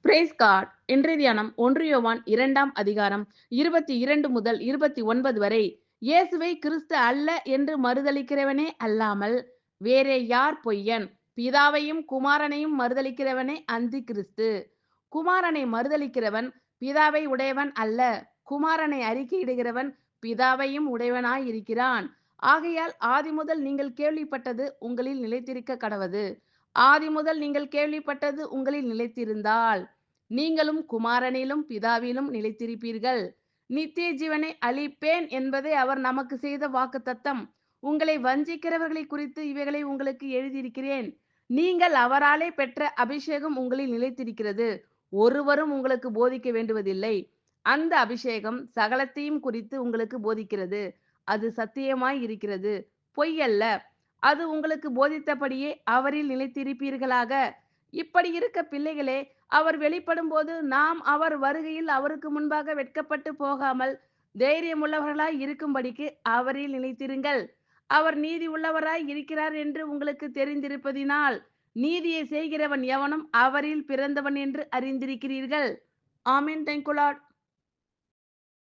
Brace God. இன்றைய தியானம் 1 யோவான் 2ஆம் அதிகாரம் 22 முதல் 29 வரை. இயேசுவை கிறிஸ்து அல்ல என்று மறுதலிக்கிறவனே அல்லாமல் வேறே யார் பொய்யன்? பிதாவையும் குமாரனையும் மறுதலிக்கிறவனே அந்தி கிறிஸ்து. குமாரனை மறுதலிக்கிறவன் பிதாவை உடையவன் அல்ல. குமாரனை அறிக்கையிடுகிறவன் பிதாவையும் உடையவனாயிருக்கிறான். ஆகையால் ஆதிமுதல் நீங்கள் கேள்விப்பட்டது உங்களில் நிலைத்திருக்க கடவது. ஆதிமுதல் நீங்கள் கேள்விப்பட்டது உங்களில் நிலைத்திருந்தால் நீங்களும் குமாரனிலும் பிதாவிலும் நிலைத்திருப்பீர்கள். நித்திய ஜீவனை அளிப்பேன் என்பதே அவர் நமக்கு செய்த வாக்குத்தத்தம். உங்களை வஞ்சிக்கிறவர்களை குறித்து இவைகளை உங்களுக்கு எழுதியிருக்கிறேன். நீங்கள் அவராலே பெற்ற அபிஷேகம் உங்களில் நிலைத்திருக்கிறது. ஒருவரும் உங்களுக்கு போதிக்க வேண்டுவதில்லை. அந்த அபிஷேகம் சகலத்தையும் குறித்து உங்களுக்கு போதிக்கிறது. அது சத்தியமாய் இருக்கிறது, பொய்யல்ல. அது உங்களுக்கு போதித்தபடியே அவரில் நிலைத்திருப்பீர்களாக. இப்படி இருக்க பிள்ளைகளே, அவர் வெளிப்படும்போது நாம் அவர் வருகையில் அவருக்கு முன்பாக வெட்கப்பட்டு போகாமல் தைரியமுள்ளவர்களாய் இருக்கும்படிக்கு அவரில் நிலைத்திருங்கள். அவர் நீதி உள்ளவராய் இருக்கிறார் என்று உங்களுக்கு தெரிந்திருப்பதினால் நீதியை செய்கிறவன் எவனும் அவரில் பிறந்தவன் என்று அறிந்திருக்கிறீர்கள். ஆமென். Thank you Lord.